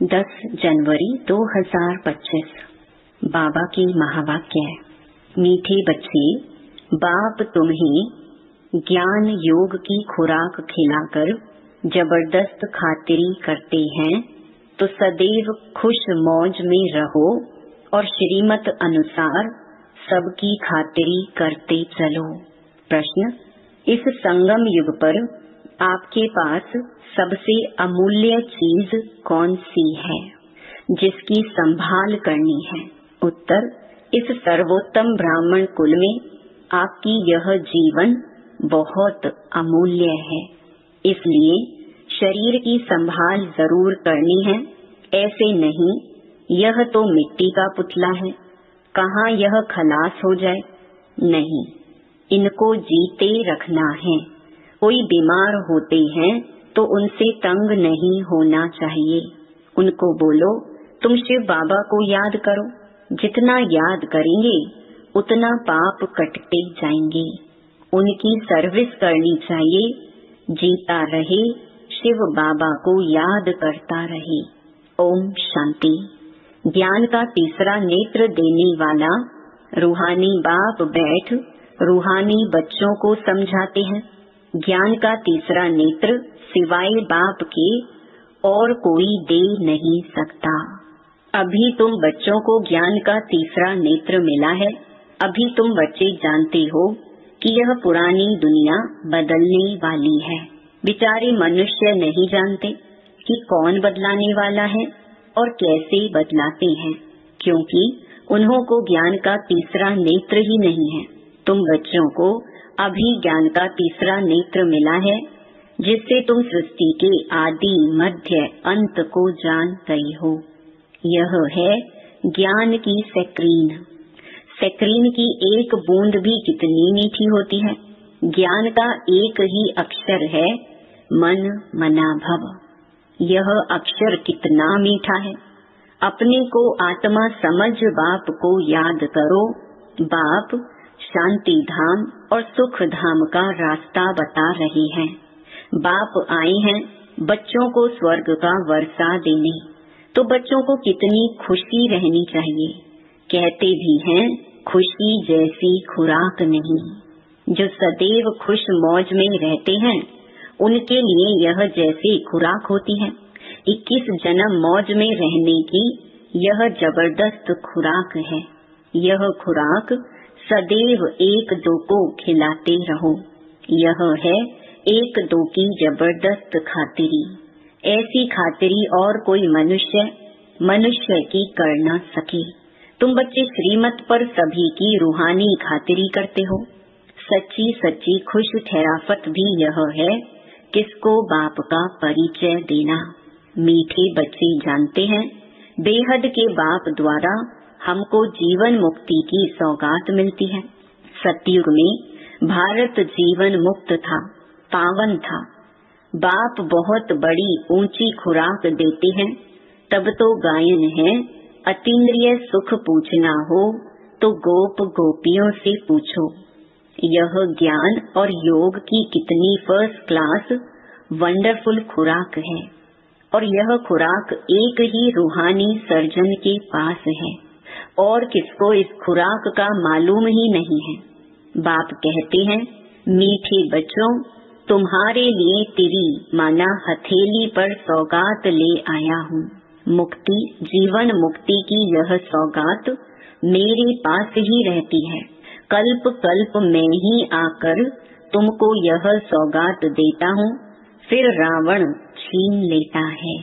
10 जनवरी 2025। बाबा की महावाक्य है। मीठे बच्चे, बाप तुम्हें ज्ञान योग की खुराक खिलाकर जबरदस्त खातिरी करते हैं, तो सदैव खुश मौज में रहो और श्रीमत अनुसार सबकी खातिरी करते चलो। प्रश्न: इस संगम युग पर आपके पास सबसे अमूल्य चीज कौन सी है जिसकी संभाल करनी है? उत्तर: इस सर्वोत्तम ब्राह्मण कुल में आपकी यह जीवन बहुत अमूल्य है, इसलिए शरीर की संभाल जरूर करनी है। ऐसे नहीं, यह तो मिट्टी का पुतला है, कहाँ यह खलास हो जाए। नहीं, इनको जीते रखना है। कोई बीमार होते हैं तो उनसे तंग नहीं होना चाहिए। उनको बोलो, तुम शिव बाबा को याद करो। जितना याद करेंगे उतना पाप कटते जाएंगे। उनकी सर्विस करनी चाहिए। जीता रहे, शिव बाबा को याद करता रहे। ओम शांति। ज्ञान का तीसरा नेत्र देने वाला रूहानी बाप बैठ रूहानी बच्चों को समझाते हैं। ज्ञान का तीसरा नेत्र सिवाय बाप के और कोई दे नहीं सकता। अभी तुम बच्चों को ज्ञान का तीसरा नेत्र मिला है। अभी तुम बच्चे जानते हो कि यह पुरानी दुनिया बदलने वाली है। बेचारे मनुष्य नहीं जानते कि कौन बदलाने वाला है और कैसे बदलाते हैं, क्योंकि उन्हों को ज्ञान का तीसरा नेत्र ही नहीं है। तुम बच्चों को अभी ज्ञान का तीसरा नेत्र मिला है, जिससे तुम सृष्टि के आदि मध्य अंत को जान गए हो। यह है ज्ञान की सक्रीन। सक्रीन की एक बूंद भी कितनी मीठी होती है। ज्ञान का एक ही अक्षर है, मन मना भव। यह अक्षर कितना मीठा है। अपने को आत्मा समझ बाप को याद करो। बाप शांति धाम और सुख धाम का रास्ता बता रहे हैं। बाप आए हैं बच्चों को स्वर्ग का वर्षा देने, तो बच्चों को कितनी खुशी रहनी चाहिए। कहते भी हैं, खुशी जैसी खुराक नहीं। जो सदैव खुश मौज में रहते हैं उनके लिए यह जैसी खुराक होती है। 21 जन्म मौज में रहने की यह जबरदस्त खुराक है। यह खुराक सदैव एक दो को खिलाते रहो। यह है एक दो की जबरदस्त खातिरी। ऐसी खातिरी और कोई मनुष्य की कर न सके। तुम बच्चे श्रीमत पर सभी की रूहानी खातिरी करते हो। सच्ची सच्ची खुश ठहराफत भी यह है, किसको बाप का परिचय देना। मीठे बच्चे जानते हैं, बेहद के बाप द्वारा हमको जीवन मुक्ति की सौगात मिलती है। सतयुग में भारत जीवन मुक्त था, पावन था। बाप बहुत बड़ी ऊंची खुराक देते हैं। तब तो गायन है, अतीन्द्रिय सुख पूछना हो तो गोप गोपियों से पूछो। यह ज्ञान और योग की कितनी फर्स्ट क्लास वंडरफुल खुराक है, और यह खुराक एक ही रूहानी सर्जन के पास है और किसको इस खुराक का मालूम ही नहीं है। बाप कहते हैं, मीठे बच्चों, तुम्हारे लिए तेरी माना हथेली पर सौगात ले आया हूँ। मुक्ति, जीवन मुक्ति की यह सौगात मेरे पास ही रहती है। कल्प कल्प में ही आकर तुमको यह सौगात देता हूँ, फिर रावण छीन लेता है।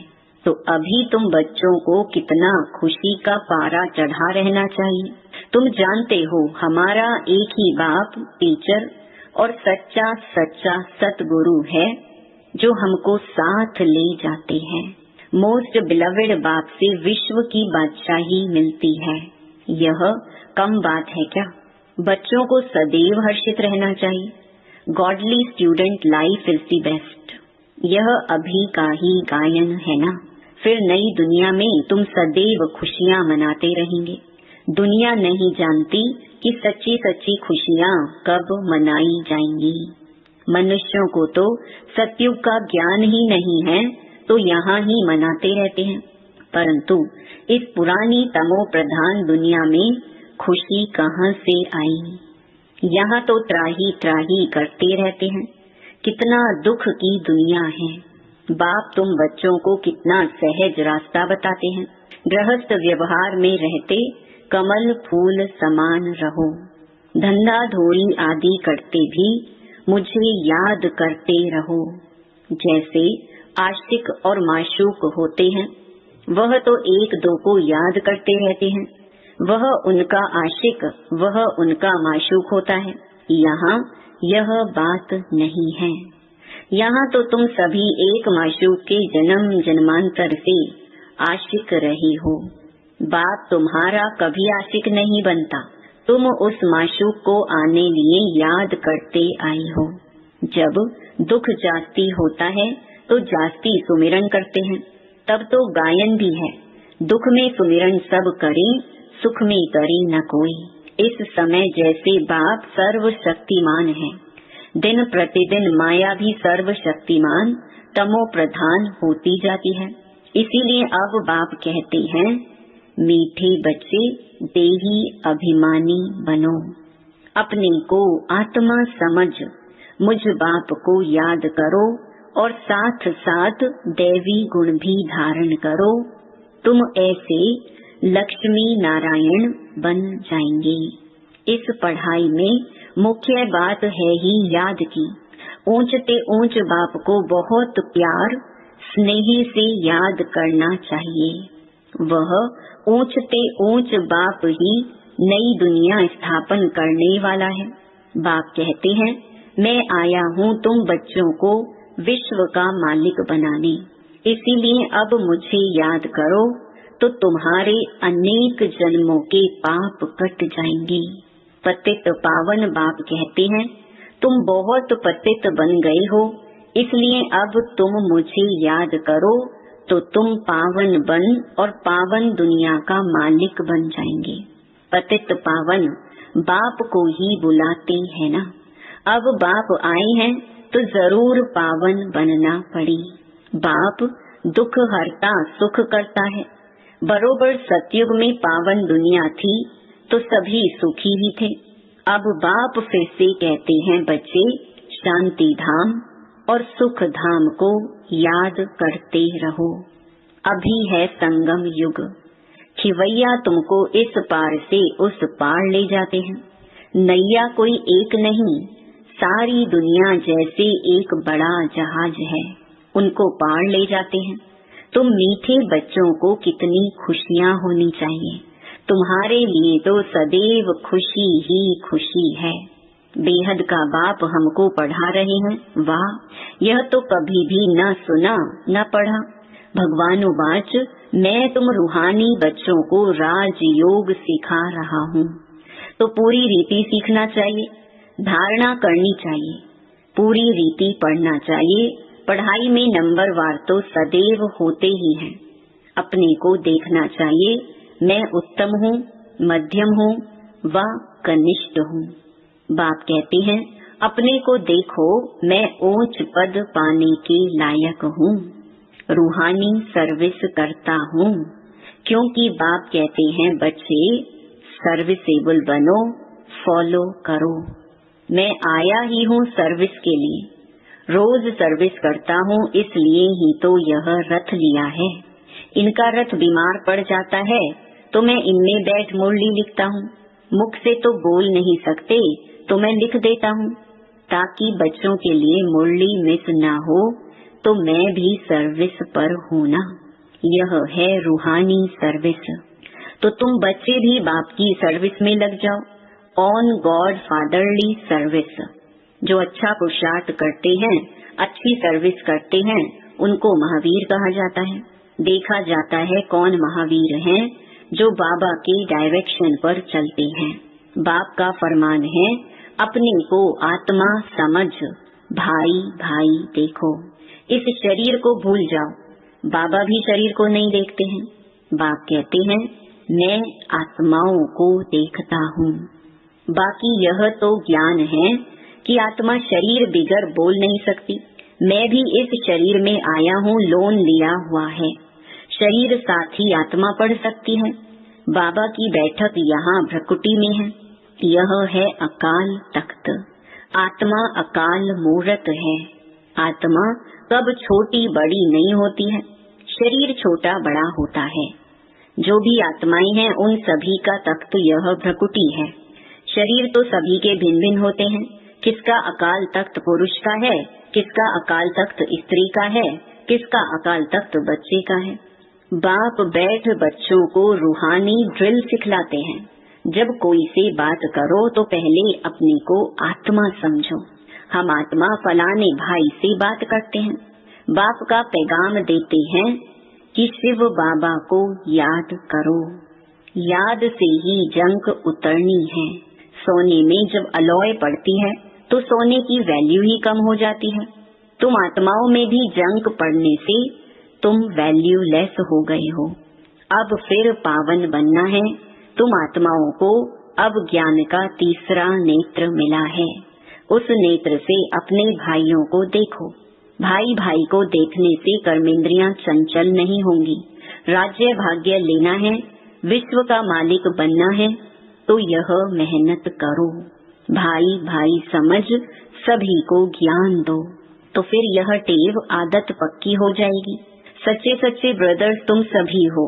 तो अभी तुम बच्चों को कितना खुशी का पारा चढ़ा रहना चाहिए। तुम जानते हो, हमारा एक ही बाप टीचर और सच्चा सच्चा सतगुरु है, जो हमको साथ ले जाते हैं। मोस्ट बिलवेड बाप से विश्व की बादशाही मिलती है। यह कम बात है क्या? बच्चों को सदैव हर्षित रहना चाहिए। Godly student life is the best. यह अभी का ही गायन है ना। फिर नई दुनिया में तुम सदैव खुशियाँ मनाते रहेंगे। दुनिया नहीं जानती कि सच्ची सच्ची खुशियाँ कब मनाई जाएंगी। मनुष्यों को तो सतयुग का ज्ञान ही नहीं है, तो यहाँ ही मनाते रहते हैं। परंतु इस पुरानी तमो प्रधान दुनिया में खुशी कहाँ से आई? यहाँ तो त्राही त्राही करते रहते हैं। कितना दुख की दुनिया है। बाप तुम बच्चों को कितना सहज रास्ता बताते हैं। गृहस्थ व्यवहार में रहते कमल फूल समान रहो। धंधा धोरी आदि करते भी मुझे याद करते रहो। जैसे आशिक और माशूक होते हैं, वह तो एक दो को याद करते रहते हैं। वह उनका आशिक, वह उनका माशूक होता है। यहाँ यह बात नहीं है। यहाँ तो तुम सभी एक माशूक के जन्म जन्मांतर से आशिक रहे हो। बाप तुम्हारा कभी आशिक नहीं बनता। तुम उस माशूक को आने लिए याद करते आए हो। जब दुख जास्ती होता है तो जास्ती सुमिरन करते हैं, तब तो गायन भी है। दुख में सुमिरन सब करें, सुख में करे न कोई। इस समय जैसे बाप सर्वशक्तिमान है, दिन प्रतिदिन माया भी सर्वशक्तिमान तमो प्रधान होती जाती है। इसीलिए अब बाप कहते हैं, मीठे बच्चे देही अभिमानी बनो। अपने को आत्मा समझ मुझ बाप को याद करो और साथ साथ दैवी गुण भी धारण करो। तुम ऐसे लक्ष्मी नारायण बन जाएंगे। इस पढ़ाई में मुख्य बात है ही याद की। ऊंचते ऊंच बाप को बहुत प्यार स्नेह से याद करना चाहिए। वह ऊंचते ऊंच बाप ही नई दुनिया स्थापन करने वाला है। बाप कहते हैं, मैं आया हूँ तुम बच्चों को विश्व का मालिक बनाने। इसीलिए अब मुझे याद करो तो तुम्हारे अनेक जन्मों के पाप कट जाएंगे। पतित पावन बाप कहते हैं, तुम बहुत पतित बन गए हो, इसलिए अब तुम मुझे याद करो तो तुम पावन बन और पावन दुनिया का मालिक बन जाएंगे। पतित पावन बाप को ही बुलाते हैं ना। अब बाप आए हैं तो जरूर पावन बनना पड़ी। बाप दुख हरता सुख करता है। बरोबर सतयुग में पावन दुनिया थी तो सभी सुखी ही थे। अब बाप फिर से कहते हैं, बच्चे शांति धाम और सुख धाम को याद करते रहो। अभी है संगम युग। खिवैया तुमको इस पार से उस पार ले जाते हैं। नैया कोई एक नहीं, सारी दुनिया जैसे एक बड़ा जहाज है, उनको पार ले जाते हैं। तुम मीठे बच्चों को कितनी खुशियाँ होनी चाहिए। तुम्हारे लिए तो सदैव खुशी ही खुशी है। बेहद का बाप हमको पढ़ा रहे हैं। वाह, यह तो कभी भी न सुना न पढ़ा। भगवान उवाच, मैं तुम रूहानी बच्चों को राजयोग सिखा रहा हूँ। तो पूरी रीति सीखना चाहिए, धारणा करनी चाहिए, पूरी रीति पढ़ना चाहिए। पढ़ाई में नंबर वार तो सदैव होते ही हैं। अपने को देखना चाहिए, मैं उत्तम हूँ, मध्यम हूँ व कनिष्ठ हूँ। बाप कहते हैं, अपने को देखो, मैं ऊंच पद पाने के लायक हूँ, रूहानी सर्विस करता हूँ। क्योंकि बाप कहते हैं, बच्चे सर्विसेबल बनो, फॉलो करो। मैं आया ही हूँ सर्विस के लिए, रोज सर्विस करता हूँ, इसलिए ही तो यह रथ लिया है। इनका रथ बीमार पड़ जाता है तो मैं इनमें बैठ मुरली लिखता हूँ। मुख से तो बोल नहीं सकते तो मैं लिख देता हूँ, ताकि बच्चों के लिए मुरली मिस ना हो। तो मैं भी सर्विस पर हूँ ना। यह है रूहानी सर्विस। तो तुम बच्चे भी बाप की सर्विस में लग जाओ, ऑन गॉड फादरली सर्विस। जो अच्छा पुरुषार्थ करते हैं, अच्छी सर्विस करते हैं, उनको महावीर कहा जाता है। देखा जाता है कौन महावीर हैं, जो बाबा के डायरेक्शन पर चलते हैं। बाप का फरमान है, अपने को आत्मा समझ, भाई भाई देखो। इस शरीर को भूल जाओ। बाबा भी शरीर को नहीं देखते हैं। बाप कहते हैं, मैं आत्माओं को देखता हूँ। बाकी यह तो ज्ञान है कि आत्मा शरीर बिगर बोल नहीं सकती। मैं भी इस शरीर में आया हूँ, लोन लिया हुआ है। शरीर साथ ही आत्मा पढ़ सकती है। बाबा की बैठक यहाँ भ्रकुटी में है। यह है अकाल तख्त। आत्मा अकाल मूर्त है। आत्मा कब छोटी बड़ी नहीं होती है, शरीर छोटा बड़ा होता है। जो भी आत्माएं हैं उन सभी का तख्त यह भ्रकुटी है। शरीर तो सभी के भिन्न भिन्न होते हैं। किसका अकाल तख्त पुरुष का है, किसका अकाल तख्त स्त्री का है, किसका अकाल तख्त बच्चे का है। बाप बैठ बच्चों को रूहानी ड्रिल सिखलाते हैं। जब कोई से बात करो तो पहले अपने को आत्मा समझो। हम आत्मा फलाने भाई से बात करते हैं। बाप का पैगाम देते हैं कि शिव बाबा को याद करो। याद से ही जंक उतरनी है। सोने में जब अलॉय पड़ती है तो सोने की वैल्यू ही कम हो जाती है। तुम आत्माओं में भी जंक पड़ने से तुम वैल्यूलेस हो गए हो। अब फिर पावन बनना है। तुम आत्माओं को अब ज्ञान का तीसरा नेत्र मिला है। उस नेत्र से अपने भाइयों को देखो। भाई भाई को देखने से कर्मेंद्रियां चंचल नहीं होंगी। राज्य भाग्य लेना है, विश्व का मालिक बनना है तो यह मेहनत करो। भाई भाई समझ सभी को ज्ञान दो, तो फिर यह टेव आदत पक्की हो जाएगी। सच्चे सच्चे ब्रदर्स तुम सभी हो।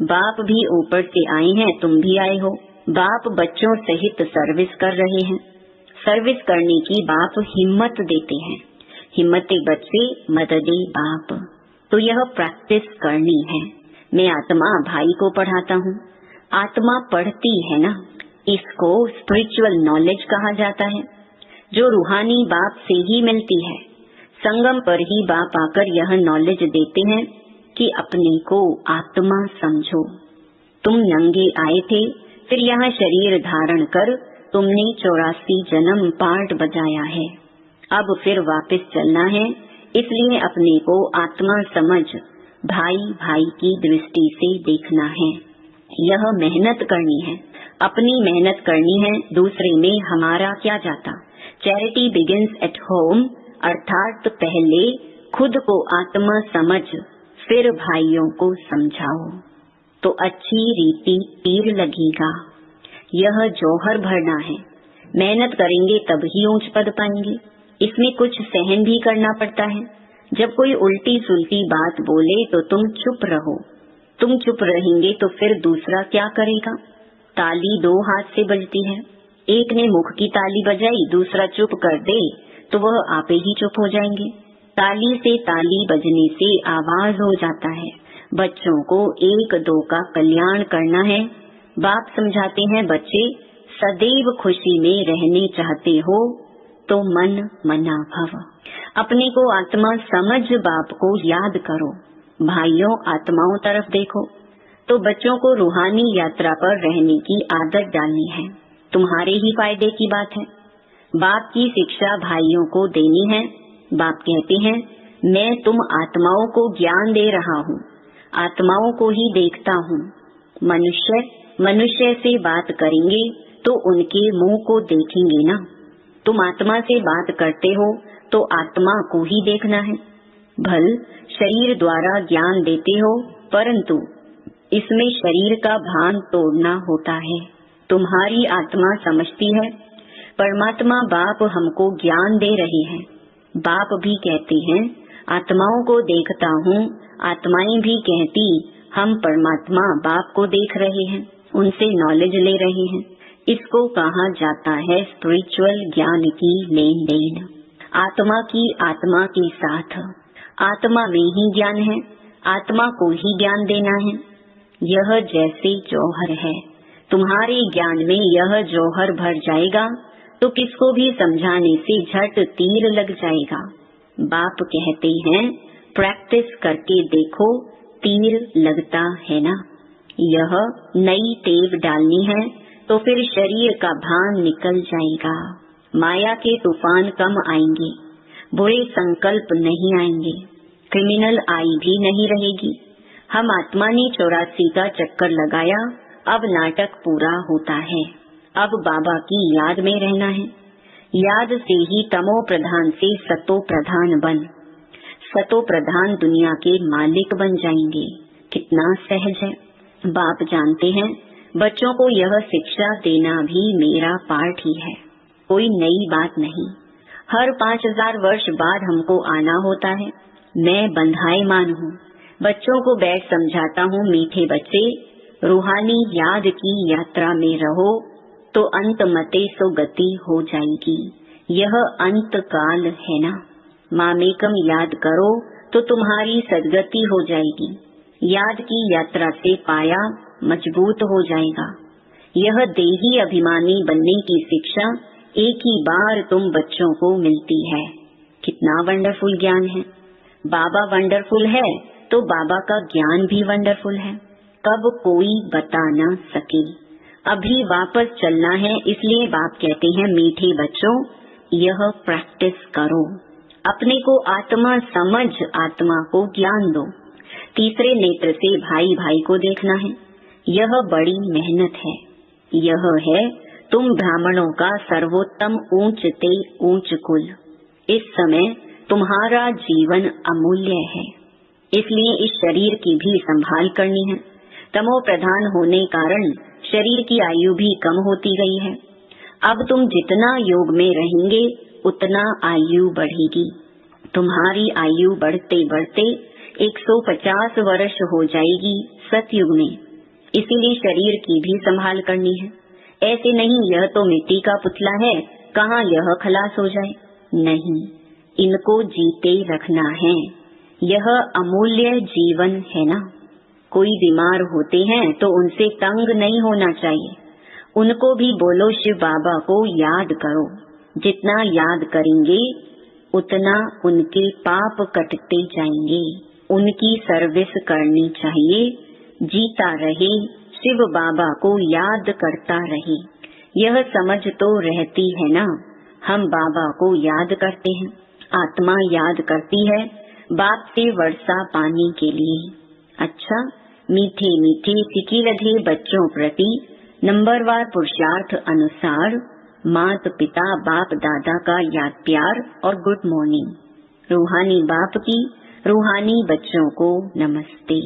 बाप भी ऊपर से आए हैं, तुम भी आए हो। बाप बच्चों सहित सर्विस कर रहे हैं। सर्विस करने की बाप हिम्मत देते हैं। हिम्मते बच्चे मददे बाप। तो यह प्रैक्टिस करनी है। मैं आत्मा भाई को पढ़ाता हूँ। आत्मा पढ़ती है ना, इसको स्पिरिचुअल नॉलेज कहा जाता है, जो रूहानी बाप से ही मिलती है। संगम पर ही बाप आकर यह नॉलेज देते हैं कि अपने को आत्मा समझो। तुम नंगे आए थे, फिर यहाँ शरीर धारण कर तुमने 84 जन्म पार्ट बजाया है। अब फिर वापस चलना है, इसलिए अपने को आत्मा समझ भाई भाई की दृष्टि से देखना है। यह मेहनत करनी है, अपनी मेहनत करनी है। दूसरे में हमारा क्या जाता। चैरिटी बिगिंस एट होम, अर्थात पहले खुद को आत्मा समझ फिर भाइयों को समझाओ तो अच्छी रीति तीर लगेगा। यह जौहर भरना है। मेहनत करेंगे तब ही ऊंच पद पाएंगे। इसमें कुछ सहन भी करना पड़ता है। जब कोई उल्टी सुल्टी बात बोले तो तुम चुप रहो। तुम चुप रहेंगे तो फिर दूसरा क्या करेगा। ताली दो हाथ से बजती है। एक ने मुख की ताली बजाई, दूसरा चुप कर दे तो वह आपे ही चुप हो जाएंगे। ताली से ताली बजने से आवाज हो जाता है। बच्चों को एक दो का कल्याण करना है। बाप समझाते हैं, बच्चे सदैव खुशी में रहने चाहते हो तो मन मना भव। अपने को आत्मा समझ बाप को याद करो। भाइयों आत्माओं तरफ देखो। तो बच्चों को रूहानी यात्रा पर रहने की आदत डालनी है। तुम्हारे ही फायदे की बात है। बाप की शिक्षा भाइयों को देनी है। बाप कहते हैं, मैं तुम आत्माओं को ज्ञान दे रहा हूँ, आत्माओं को ही देखता हूँ। मनुष्य मनुष्य से बात करेंगे तो उनके मुंह को देखेंगे ना। तुम आत्मा से बात करते हो तो आत्मा को ही देखना है। भल शरीर द्वारा ज्ञान देते हो, परंतु इसमें शरीर का भान तोड़ना होता है। तुम्हारी आत्मा समझती है, परमात्मा बाप हमको ज्ञान दे रहे हैं। बाप भी कहते हैं, आत्माओं को देखता हूँ। आत्माएं भी कहती, हम परमात्मा बाप को देख रहे हैं, उनसे नॉलेज ले रहे हैं। इसको कहा जाता है स्पिरिचुअल ज्ञान की लेन देन। आत्मा की आत्मा के साथ। आत्मा में ही ज्ञान है, आत्मा को ही ज्ञान देना है। यह जैसे जौहर है। तुम्हारे ज्ञान में यह जौहर भर जाएगा तो किसको भी समझाने से झट तीर लग जाएगा। बाप कहते हैं, प्रैक्टिस करके देखो, तीर लगता है ना। यह नई टेव डालनी है तो फिर शरीर का भान निकल जाएगा। माया के तूफान कम आएंगे, बुरे संकल्प नहीं आएंगे, क्रिमिनल आई भी नहीं रहेगी। हम आत्मा ने 84 का चक्कर लगाया, अब नाटक पूरा होता है। अब बाबा की याद में रहना है। याद से ही तमो प्रधान से सतो प्रधान बन। सतो प्रधान दुनिया के मालिक बन जाएंगे। कितना सहज है। बाप जानते हैं बच्चों को यह शिक्षा देना भी मेरा पार्ट ही है, कोई नई बात नहीं। हर 5000 वर्ष बाद हमको आना होता है। मैं बंधाएमान हूँ, बच्चों को बैठ समझाता हूँ, मीठे बच्चे रूहानी याद की यात्रा में रहो तो अंत मते सो गति हो जाएगी। यह अंत काल है ना, मामेकम याद करो तो तुम्हारी सदगति हो जाएगी। याद की यात्रा से पाया मजबूत हो जाएगा। यह देही अभिमानी बनने की शिक्षा एक ही बार तुम बच्चों को मिलती है। कितना वंडरफुल ज्ञान है। बाबा वंडरफुल है तो बाबा का ज्ञान भी वंडरफुल है, कब कोई बता न सके। अभी वापस चलना है, इसलिए बाप कहते हैं मीठे बच्चों यह प्रैक्टिस करो, अपने को आत्मा समझ आत्मा को ज्ञान दो। तीसरे नेत्र से भाई भाई को देखना है, यह बड़ी मेहनत है। यह है तुम ब्राह्मणों का सर्वोत्तम ऊंच ते ऊंच कुल। इस समय तुम्हारा जीवन अमूल्य है, इसलिए इस शरीर की भी संभाल करनी है। तमो प्रधान होने कारण शरीर की आयु भी कम होती गई है। अब तुम जितना योग में रहेंगे उतना आयु बढ़ेगी। तुम्हारी आयु बढ़ते बढ़ते 150 वर्ष हो जाएगी सतयुग में। इसीलिए शरीर की भी संभाल करनी है। ऐसे नहीं यह तो मिट्टी का पुतला है, कहाँ यह खलास हो जाए। नहीं, इनको जीते रखना है। यह अमूल्य जीवन है ना। कोई बीमार होते हैं तो उनसे तंग नहीं होना चाहिए। उनको भी बोलो शिव बाबा को याद करो। जितना याद करेंगे उतना उनके पाप कटते जाएंगे। उनकी सर्विस करनी चाहिए। जीता रहे, शिव बाबा को याद करता रहे। यह समझ तो रहती है ना, हम बाबा को याद करते हैं, आत्मा याद करती है बाप से वर्षा पाने के लिए। अच्छा, मीठे मीठे सिकी लधे बच्चों प्रति नंबरवार पुरुषार्थ अनुसार माता पिता बाप दादा का याद प्यार और गुड मॉर्निंग। रूहानी बाप की रूहानी बच्चों को नमस्ते।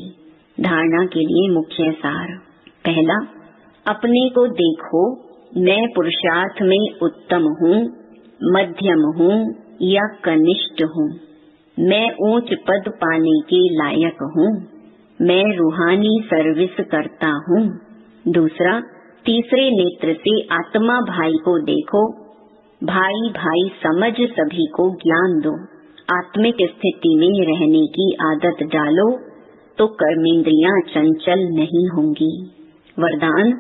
धारणा के लिए मुख्य सार। पहला, अपने को देखो, मैं पुरुषार्थ में उत्तम हूँ, मध्यम हूँ या कनिष्ठ हूँ। मैं ऊंच पद पाने के लायक हूँ। मैं रूहानी सर्विस करता हूँ। दूसरा, तीसरे नेत्र से आत्मा भाई को देखो। भाई भाई समझ सभी को ज्ञान दो। आत्मिक स्थिति में रहने की आदत डालो तो कर्मेंद्रियां चंचल नहीं होंगी। वरदान,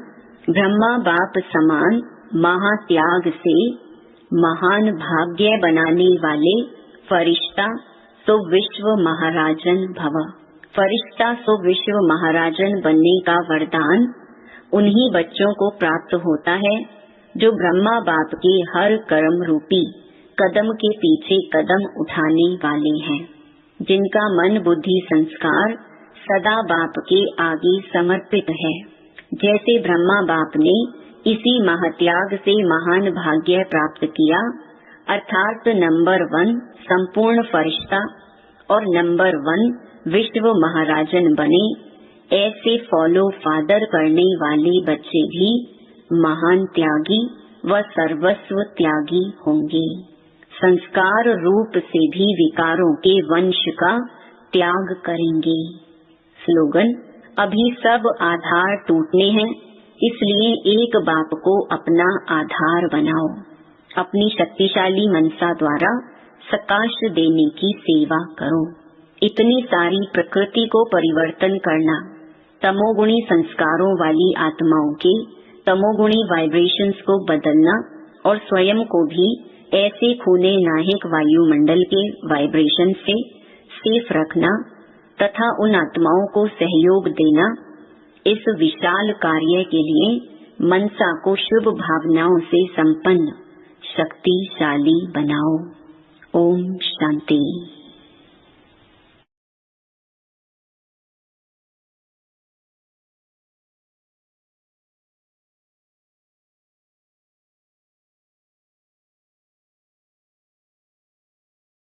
ब्रह्मा बाप समान महात्याग से महान भाग्य बनाने वाले फरिश्ता सो विश्व महाराजन भव। फरिश्ता सो विश्व महाराजन बनने का वरदान उन्हीं बच्चों को प्राप्त होता है जो ब्रह्मा बाप के हर कर्म रूपी कदम के पीछे कदम उठाने वाले हैं, जिनका मन बुद्धि संस्कार सदा बाप के आगे समर्पित है। जैसे ब्रह्मा बाप ने इसी महात्याग से महान भाग्य प्राप्त किया, अर्थात नंबर 1 संपूर्ण फरिश्ता और नंबर 1 विश्व महाराजन बने, ऐसे फॉलो फादर करने वाले बच्चे भी महान त्यागी व सर्वस्व त्यागी होंगे। संस्कार रूप से भी विकारों के वंश का त्याग करेंगे। स्लोगन, अभी सब आधार टूटने हैं, इसलिए एक बाप को अपना आधार बनाओ। अपनी शक्तिशाली मनसा द्वारा सकाश देने की सेवा करो। इतनी सारी प्रकृति को परिवर्तन करना, तमोगुणी संस्कारों वाली आत्माओं के तमोगुणी वाइब्रेशंस को बदलना और स्वयं को भी ऐसे खूने नाहिक वायुमंडल के वाइब्रेशन से सेफ रखना तथा उन आत्माओं को सहयोग देना, इस विशाल कार्य के लिए मनसा को शुभ भावनाओं से संपन्न शक्तिशाली बनाओ। ओम शांति।